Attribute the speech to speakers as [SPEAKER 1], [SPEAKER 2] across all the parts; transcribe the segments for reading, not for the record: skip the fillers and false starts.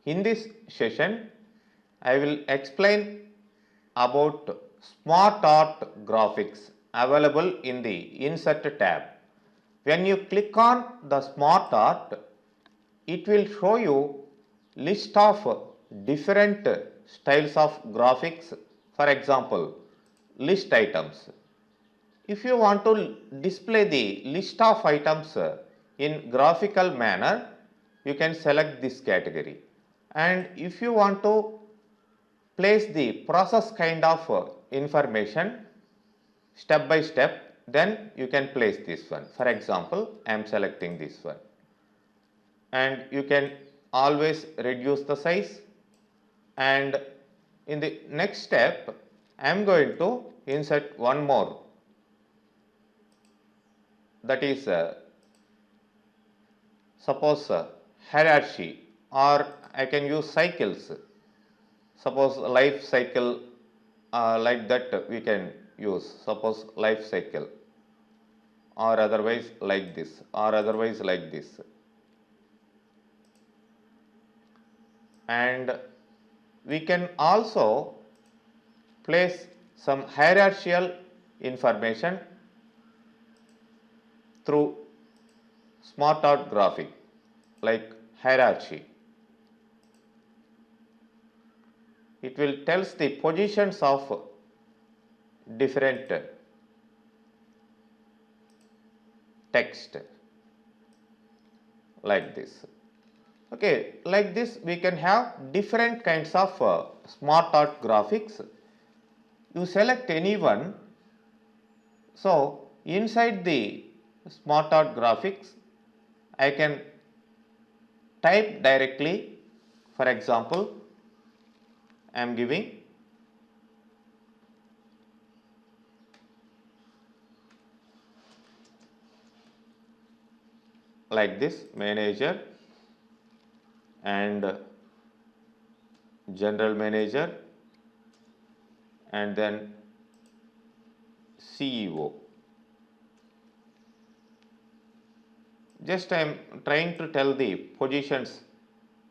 [SPEAKER 1] In this session, I will explain about Smart Art graphics available in the Insert tab. When you click on the Smart Art, it will show you list of different styles of graphics. For example, list items. If you want to display the list of items in graphical manner, you can select this category. And if you want to place the process kind of information step by step, then you can place this one. For example, I am selecting this one. And you can always reduce the size. And in the next step, I am going to insert one more. That is suppose hierarchy, or I can use cycles. Suppose life cycle, like that we can use. Suppose life cycle, or otherwise like this, or otherwise like this. And we can also place some hierarchical information through Smart Art graphic, like hierarchy. It will tells the positions of different text, like this. Okay, like this we can have different kinds of Smart Art graphics. You select any one. So inside the Smart Art graphics, I can type directly. For example, I am giving like this: manager and general manager, and then CEO. Just I am trying to tell the positions,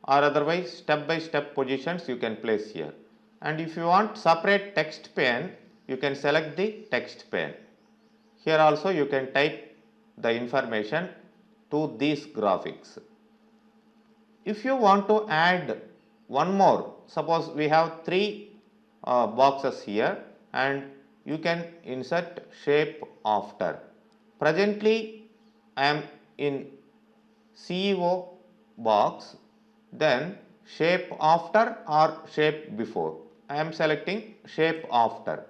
[SPEAKER 1] or otherwise step by step positions you can place here. And if you want separate text pane, you can select the text pane. Here also you can type the information to these graphics. If you want to add one more, suppose we have three boxes here, and you can insert shape after. Presently I am in CEO box, then shape after or shape before. I am selecting shape after.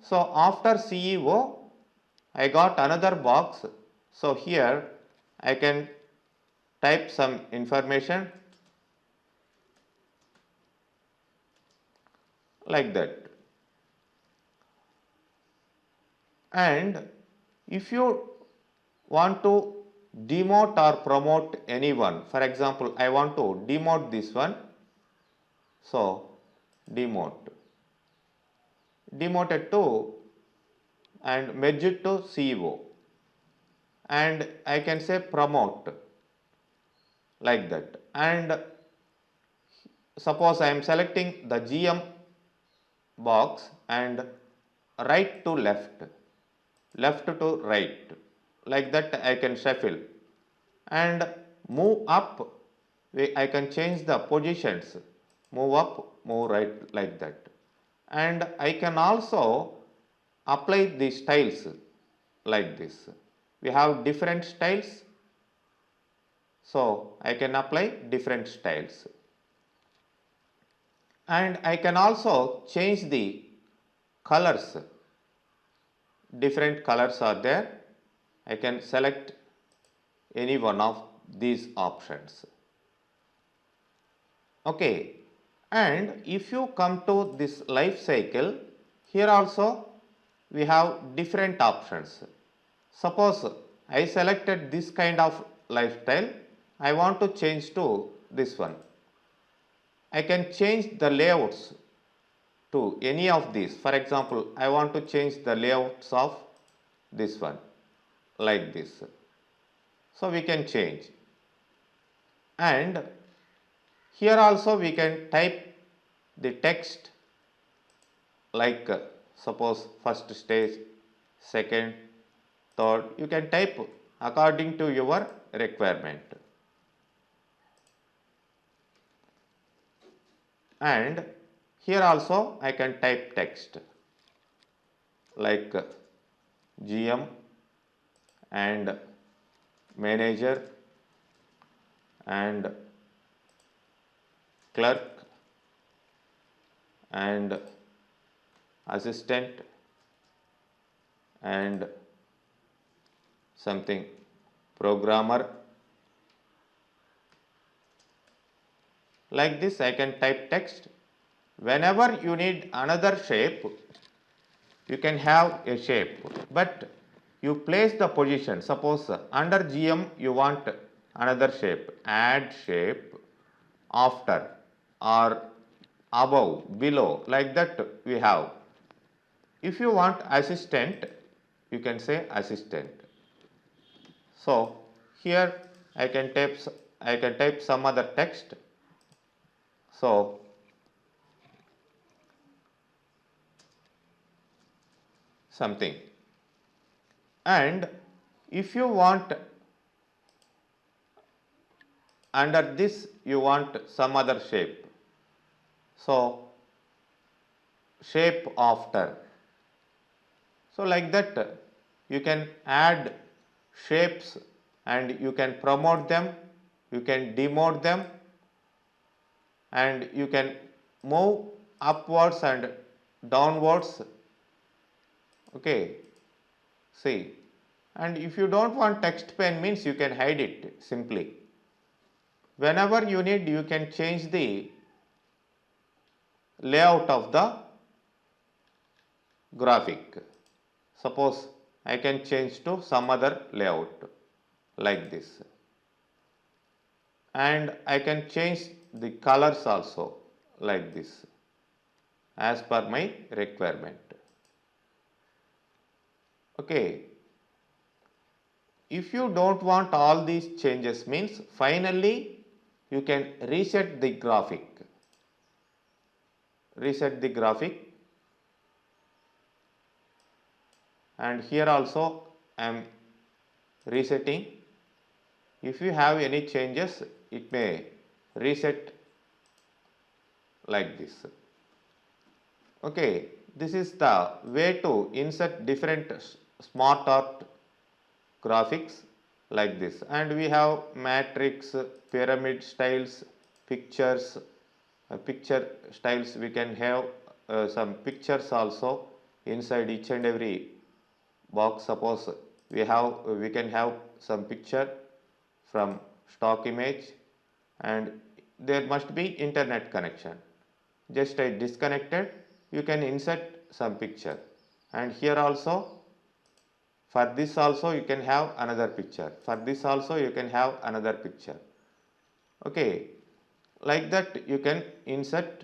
[SPEAKER 1] So after CEO I got another box. So here I can type some information like that. And if you want to demote or promote anyone, for example, I want to demote this one. So demote, demoted to, and merge it to CEO, and I can say promote, like that. And suppose I am selecting the GM box and right to left, left to right, like that I can shuffle. And move up, I can change the positions, move up, move right, like that. And I can also apply the styles like this. We have different styles, so I can apply different styles. And I can also change the colors. Different colors are there. I can select any one of these options. Okay, and if you come to this life cycle, here also we have different options. Suppose I selected this kind of lifestyle, I want to change to this one. I can change the layouts to any of these. For example, I want to change the layouts of this one, like this. So we can change. And Here also we can type the text like suppose first stage, second, third, you can type according to your requirement. And here also I can type text like GM and manager and clerk and assistant and something programmer. Like this I can type text. Whenever you need another shape, you can have a shape, but you place the position. Suppose under GM you want another shape, add shape, after or above, below, like that we have. If you want assistant, you can say assistant. So here I can type some other text. So something, and if you want under this you want some other shape, so shape after. So like that you can add shapes and you can promote them, you can demote them, and you can move upwards and downwards. Okay, see, and if you don't want text pane means you can hide it simply. Whenever you need, you can change the layout of the graphic. Suppose I can change to some other layout like this, and I can change the colors also like this as per my requirement. Okay, if you don't want all these changes means finally you can reset the graphic. Reset the graphic, and here also I am resetting. If you have any changes, it may reset like this. Okay, this is the way to insert different smart art graphics like this, and we have matrix, pyramid styles, pictures, picture styles. We can have some pictures also inside each and every box. Suppose we can have some picture from stock image, and there must be internet connection. Just I disconnected, you can insert some picture, and here also for this also you can have another picture, for this also you can have another picture. Okay, like that you can insert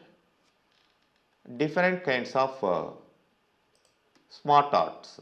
[SPEAKER 1] different kinds of smart arts.